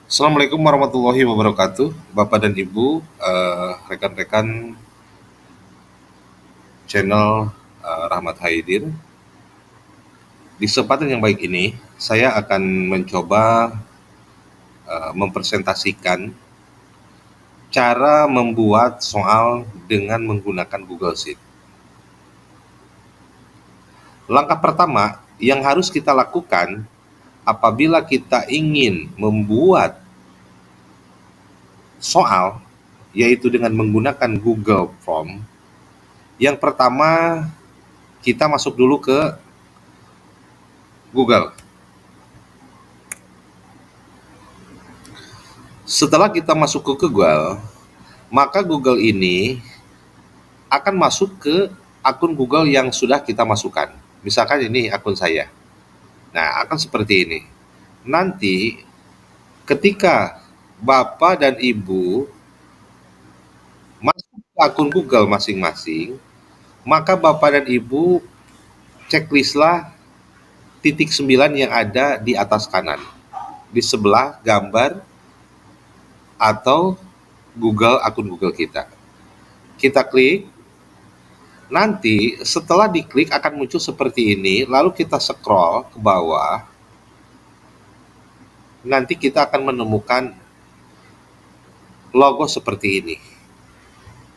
Assalamualaikum warahmatullahi wabarakatuh, Bapak dan Ibu, rekan-rekan channel Rahmat Haidir. Di kesempatan yang baik ini, saya akan mencoba mempresentasikan cara membuat soal dengan menggunakan Google Sheet. Langkah pertama yang harus kita lakukan apabila kita ingin membuat soal, yaitu dengan menggunakan Google Form. Yang pertama, kita masuk dulu ke Google. Setelah kita masuk ke Google, maka Google ini akan masuk ke akun Google yang sudah kita masukkan. Misalkan ini akun saya. Nah, akan seperti ini. Nanti ketika Bapak dan Ibu masuk ke akun Google masing-masing, maka Bapak dan Ibu checklistlah titik 9 yang ada di atas kanan. Di sebelah gambar atau Google, akun Google kita. Kita klik. Nanti setelah diklik akan muncul seperti ini, lalu kita scroll ke bawah. Nanti kita akan menemukan logo seperti ini.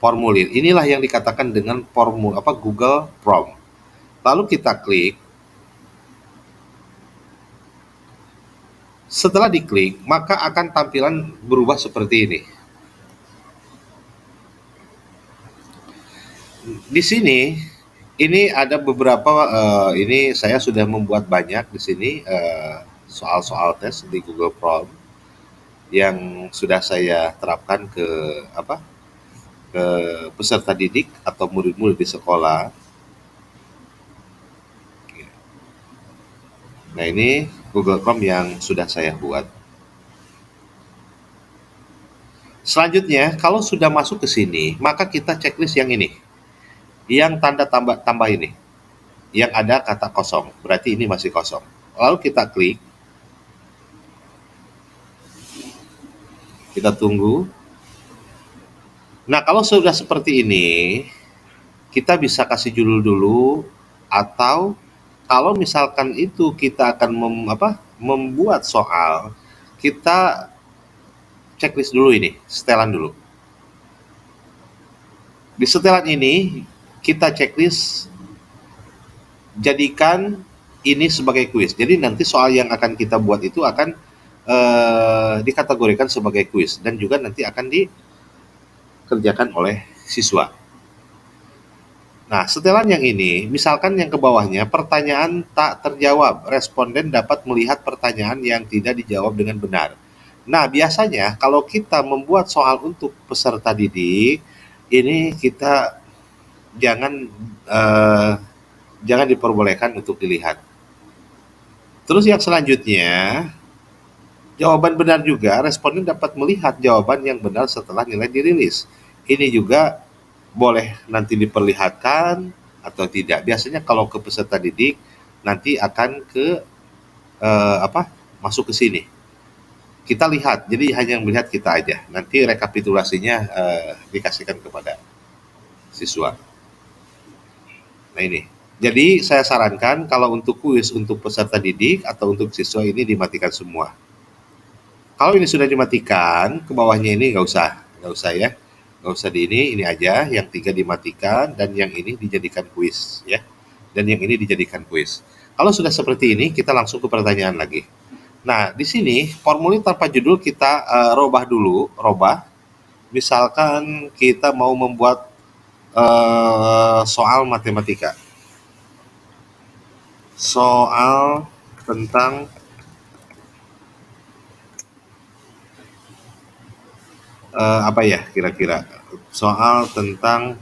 Formulir. Inilah yang dikatakan dengan Google Form. Lalu kita klik. Setelah diklik, maka akan tampilan berubah seperti ini. Di sini ini ada beberapa ini saya sudah membuat banyak di sini soal-soal tes di Google Form yang sudah saya terapkan ke peserta didik atau murid-murid di sekolah. Nah, ini Google Form yang sudah saya buat. Selanjutnya, kalau sudah masuk ke sini, maka kita checklist yang ini. Yang tanda tambah ini. Yang ada kata kosong, berarti ini masih kosong. Lalu kita klik. Kita tunggu. Nah, kalau sudah seperti ini, kita bisa kasih judul dulu, atau kalau misalkan itu kita akan membuat soal, kita checklist dulu ini, setelan dulu. Di setelan ini, kita checklist, jadikan ini sebagai kuis. Jadi nanti soal yang akan kita buat itu akan dikategorikan sebagai kuis, dan juga nanti akan dikerjakan oleh siswa. Nah, setelan yang ini, misalkan yang ke bawahnya, pertanyaan tak terjawab. Responden dapat melihat pertanyaan yang tidak dijawab dengan benar. Nah, biasanya kalau kita membuat soal untuk peserta didik, ini kita jangan diperbolehkan untuk dilihat. Terus yang selanjutnya, jawaban benar juga, responden dapat melihat jawaban yang benar setelah nilai dirilis. Ini juga boleh nanti diperlihatkan atau tidak. Biasanya kalau ke peserta didik nanti akan masuk ke sini. Kita lihat, jadi hanya melihat kita aja. Nanti rekapitulasinya dikasihkan kepada siswa. Nah, ini. Jadi saya sarankan kalau untuk kuis untuk peserta didik atau untuk siswa ini dimatikan semua. Kalau ini sudah dimatikan, ke bawahnya ini nggak usah ya. Nggak usah ini aja, yang 3 dimatikan, dan yang ini dijadikan kuis ya. Dan yang ini dijadikan kuis. Kalau sudah seperti ini, kita langsung ke pertanyaan lagi. Nah, di sini formulir tanpa judul kita robah dulu, Misalkan kita mau membuat soal matematika. Soal tentang apa ya kira-kira? Soal tentang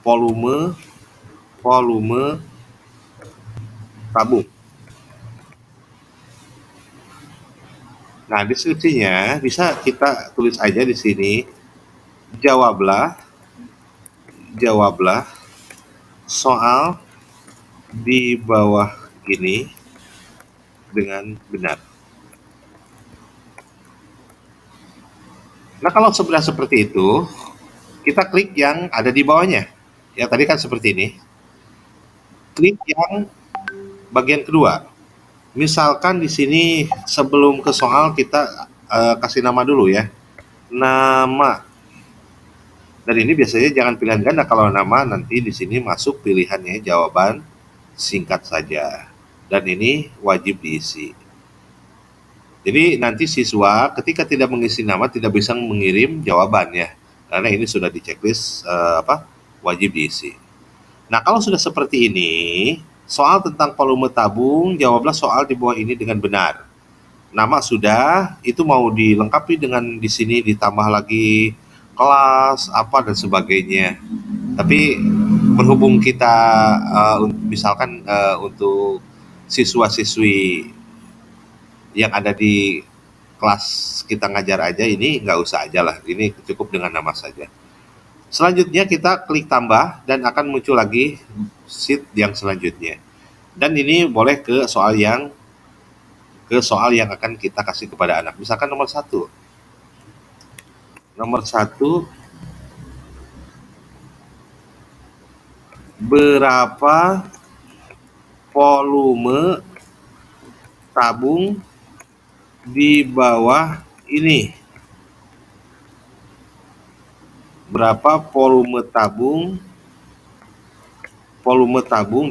volume tabung. Nah, deskripsinya bisa kita tulis aja di sini. Jawablah soal di bawah ini dengan benar. Nah, kalau sudah seperti itu, kita klik yang ada di bawahnya. Ya, tadi kan seperti ini. Klik yang bagian kedua. Misalkan di sini sebelum ke soal kita kasih nama dulu ya. Nama. Dan ini biasanya jangan pilihan ganda, kalau nama nanti di sini masuk pilihannya jawaban singkat saja. Dan ini wajib diisi. Jadi nanti siswa ketika tidak mengisi nama tidak bisa mengirim jawabannya. Karena ini sudah di checklist wajib diisi. Nah, kalau sudah seperti ini, soal tentang volume tabung, jawablah soal di bawah ini dengan benar. Nama sudah, itu mau dilengkapi dengan di sini ditambah lagi kelas apa dan sebagainya. Tapi berhubung kita misalkan untuk siswa-siswi yang ada di kelas kita ngajar aja, ini nggak usah aja lah, ini cukup dengan nama saja. Selanjutnya kita klik tambah dan akan muncul lagi sheet yang selanjutnya. Dan ini boleh ke soal yang akan kita kasih kepada anak. Misalkan nomor satu. Nomor satu, berapa volume tabung di bawah ini? Berapa volume tabung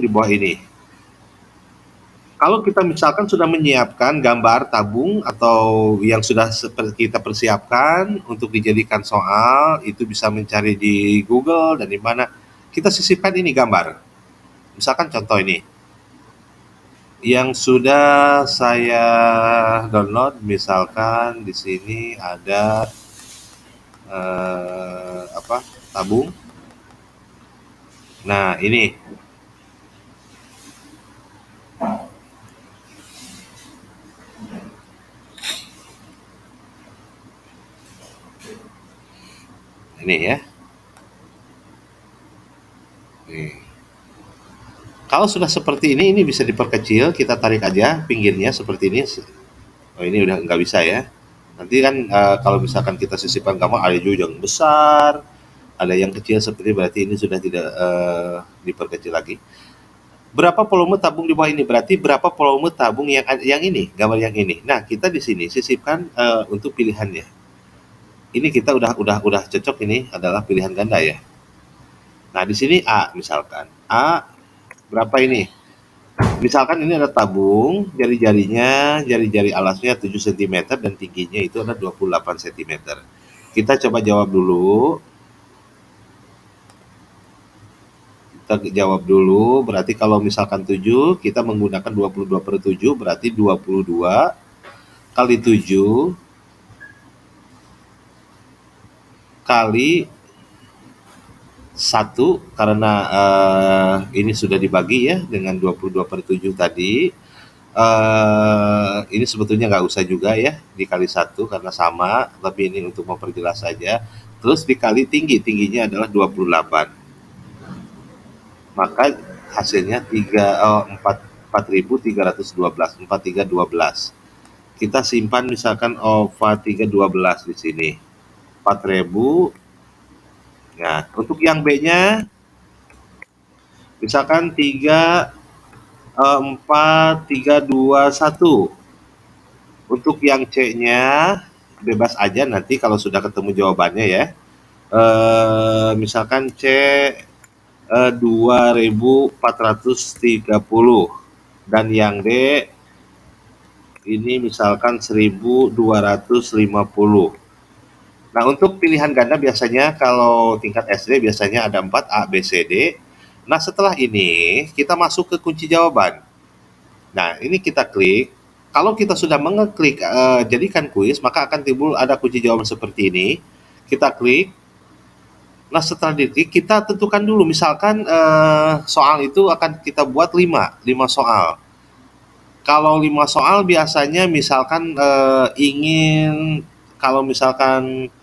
di bawah ini? Kalau kita misalkan sudah menyiapkan gambar tabung atau yang sudah kita persiapkan untuk dijadikan soal, itu bisa mencari di Google dan di mana kita sisipkan ini gambar. Misalkan contoh ini yang sudah saya download, misalkan di sini ada tabung. Nah, ini ya. Nih. Kalau sudah seperti ini bisa diperkecil, kita tarik aja pinggirnya seperti ini. Oh, ini udah nggak bisa ya. Nanti kan kalau misalkan kita sisipkan gambar, ada juga yang besar, ada yang kecil seperti, berarti ini sudah tidak diperkecil lagi. Berapa volume tabung di bawah ini? Berarti berapa volume tabung yang ini, gambar yang ini. Nah, kita di sini sisipkan untuk pilihannya. Ini kita udah cocok, ini adalah pilihan ganda ya. Nah, di sini A misalkan. A berapa ini? Misalkan ini ada tabung, jari-jari alasnya 7 cm dan tingginya itu ada 28 cm. Kita coba jawab dulu. Berarti kalau misalkan 7, kita menggunakan 22/7, berarti 22 kali 7 kali 1, karena ini sudah dibagi ya dengan 22/7 tadi. Ini sebetulnya nggak usah juga ya dikali 1 karena sama, tapi ini untuk memperjelas saja. Terus dikali tingginya adalah 28. Maka hasilnya 4.312. Kita simpan misalkan OVA 312 di sini. 4.000. Nah, untuk yang B-nya misalkan 4.321. Untuk yang C-nya bebas aja nanti kalau sudah ketemu jawabannya ya. Misalkan C 2.430 dan yang D ini misalkan 1.250. Nah, untuk pilihan ganda biasanya kalau tingkat SD biasanya ada 4 A, B, C, D. Nah, setelah ini kita masuk ke kunci jawaban. Nah, ini kita klik. Kalau kita sudah mengeklik jadikan kuis, maka akan timbul ada kunci jawaban seperti ini. Kita klik. Nah, setelah diklik kita tentukan dulu, misalkan soal itu akan kita buat 5 soal. Kalau 5 soal biasanya misalkan ingin, kalau misalkan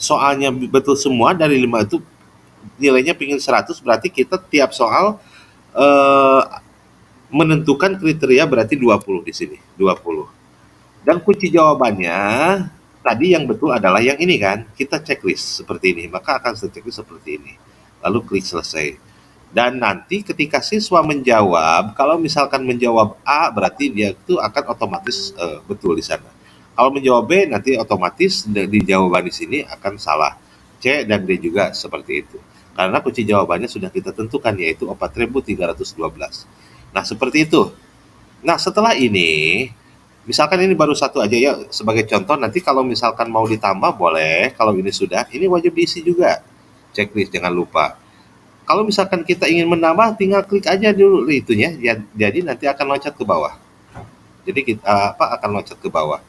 soalnya betul semua dari 5 itu nilainya pingin 100, berarti kita tiap soal menentukan kriteria, berarti 20 di sini, 20. Dan kunci jawabannya tadi yang betul adalah yang ini kan, kita checklist seperti ini, maka akan checklist seperti ini. Lalu klik selesai. Dan nanti ketika siswa menjawab, kalau misalkan menjawab A berarti dia itu akan otomatis betul di sana. Kalau menjawab B nanti otomatis di jawaban di sini akan salah. C dan D juga seperti itu. Karena kunci jawabannya sudah kita tentukan yaitu 4.312. Nah, seperti itu. Nah, setelah ini misalkan ini baru satu aja ya sebagai contoh, nanti kalau misalkan mau ditambah boleh, kalau ini sudah, ini wajib diisi juga. Checklist jangan lupa. Kalau misalkan kita ingin menambah tinggal klik aja dulu itunya, jadi nanti akan loncat ke bawah. Jadi kita akan loncat ke bawah.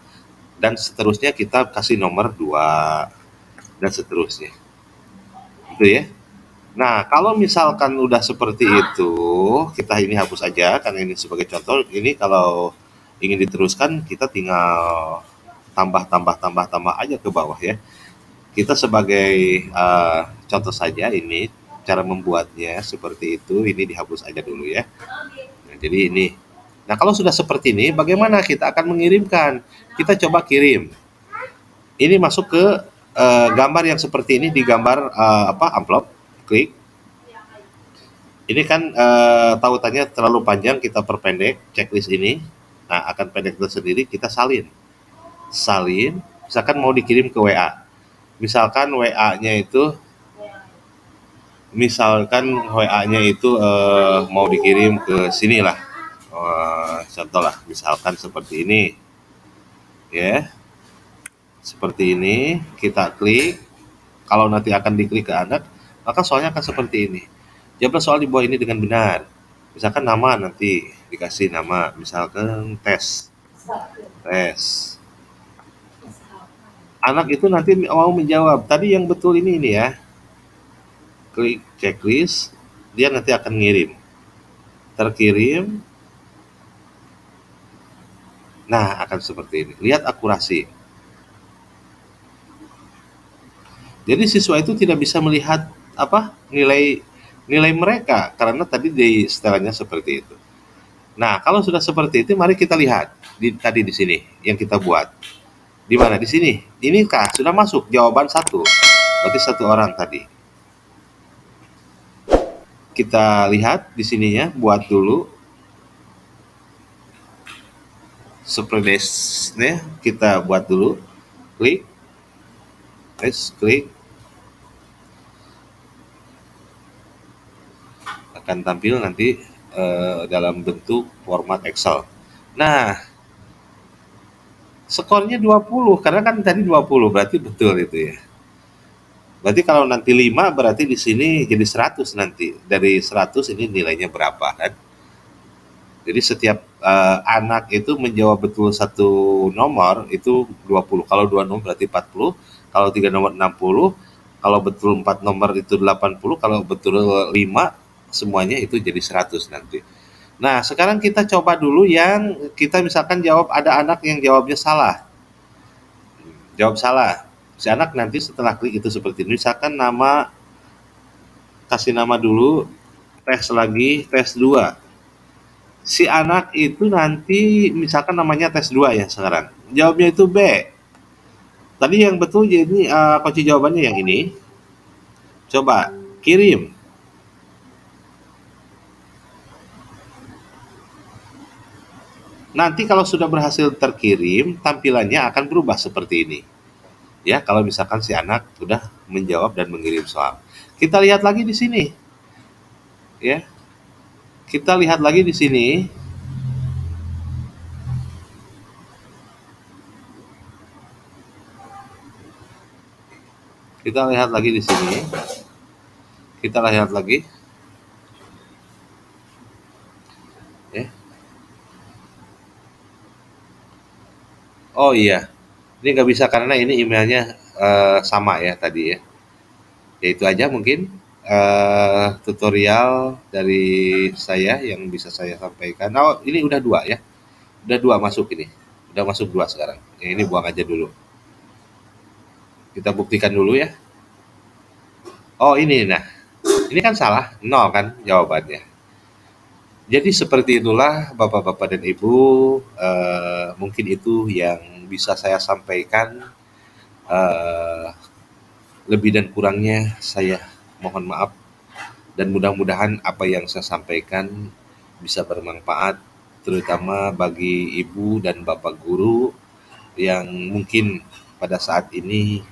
Dan seterusnya kita kasih nomor 2 dan seterusnya. Itu ya. Nah, kalau misalkan udah seperti itu, kita ini hapus aja karena ini sebagai contoh. Ini kalau ingin diteruskan kita tinggal tambah aja ke bawah ya. Kita sebagai contoh saja ini cara membuatnya seperti itu, ini dihapus aja dulu ya. Nah, jadi ini. Nah, kalau sudah seperti ini, bagaimana kita akan mengirimkan? Kita coba kirim. Ini masuk ke gambar yang seperti ini di gambar amplop, klik. Ini kan tautannya terlalu panjang, kita perpendek checklist ini. Nah, akan pendek tersendiri, kita salin. Salin, misalkan mau dikirim ke WA. Misalkan WA-nya itu mau dikirim ke sini lah. Contoh lah, misalkan seperti ini. Ya, seperti ini, kita klik. Kalau nanti akan diklik ke anak, maka soalnya akan seperti ini. Jawablah soal di bawah ini dengan benar. Misalkan nama nanti dikasih nama, misalkan tes. Tes. Anak itu nanti mau menjawab. Tadi yang betul ini ya. Klik checklist, dia nanti akan ngirim. Terkirim. Nah, akan seperti ini. Lihat akurasi. Jadi siswa itu tidak bisa melihat nilai mereka karena tadi di setelannya seperti itu. Nah, kalau sudah seperti itu, mari kita lihat tadi di sini yang kita buat. Di mana? Di sini. Ini kah sudah masuk jawaban 1. Berarti 1 orang tadi. Kita lihat di sininya, buat dulu. Spreadsheet-nya kita buat dulu. Klik. Klik. Akan tampil nanti dalam bentuk format Excel. Nah, skornya 20 karena kan tadi 20 berarti betul itu ya. Berarti kalau nanti 5 berarti di sini jadi 100 nanti. Dari 100 ini nilainya berapa kan? Jadi setiap anak itu menjawab betul 1 nomor itu 20. Kalau 2 nomor berarti 40, kalau 3 nomor 60, kalau betul 4 nomor itu 80, kalau betul 5 semuanya itu jadi 100 nanti. Nah, sekarang kita coba dulu yang kita misalkan jawab, ada anak yang jawabnya salah. Jawab salah. Si anak nanti setelah klik itu seperti ini, misalkan nama, kasih nama dulu, tes lagi, tes 2. Si anak itu nanti misalkan namanya tes 2 ya sekarang. Jawabnya itu B. Tadi yang betul jadi kunci jawabannya yang ini. Coba kirim. Nanti kalau sudah berhasil terkirim, tampilannya akan berubah seperti ini. Ya, kalau misalkan si anak sudah menjawab dan mengirim soal. Kita lihat lagi di sini. Ya. Kita lihat lagi di sini. Kita lihat lagi di sini. Kita lihat lagi. Ya. Oh iya. Ini nggak bisa karena ini emailnya sama ya tadi ya. Ya itu aja mungkin tutorial dari saya yang bisa saya sampaikan. Oh, ini udah 2 ya. Udah 2 masuk ini. Udah masuk 2 sekarang. Yang ini buang aja dulu. Kita buktikan dulu ya. Oh, ini nah. Ini kan salah, 0 kan jawabannya. Jadi seperti itulah Bapak-bapak dan Ibu, mungkin itu yang bisa saya sampaikan, eee, lebih dan kurangnya saya mohon maaf, dan mudah-mudahan apa yang saya sampaikan bisa bermanfaat, terutama bagi ibu dan bapak guru yang mungkin pada saat ini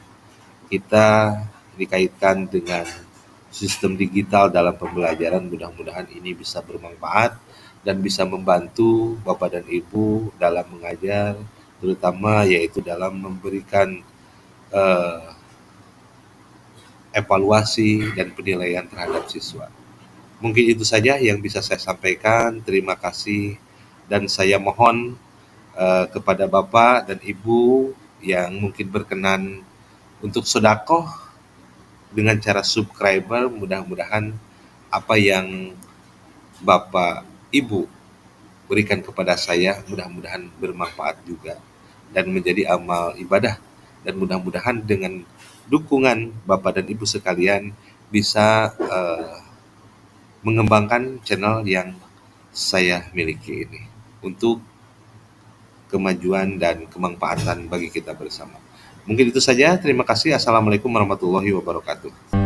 kita dikaitkan dengan sistem digital dalam pembelajaran. Mudah-mudahan ini bisa bermanfaat dan bisa membantu bapak dan ibu dalam mengajar, terutama yaitu dalam memberikan eh, evaluasi dan penilaian terhadap siswa. Mungkin itu saja yang bisa saya sampaikan. Terima kasih, dan saya mohon kepada Bapak dan Ibu yang mungkin berkenan untuk sedekah dengan cara subscriber. Mudah-mudahan apa yang Bapak Ibu berikan kepada saya mudah-mudahan bermanfaat juga dan menjadi amal ibadah, dan mudah-mudahan dengan dukungan Bapak dan Ibu sekalian bisa mengembangkan channel yang saya miliki ini untuk kemajuan dan kemanfaatan bagi kita bersama. Mungkin itu saja. Terima kasih. Assalamualaikum warahmatullahi wabarakatuh.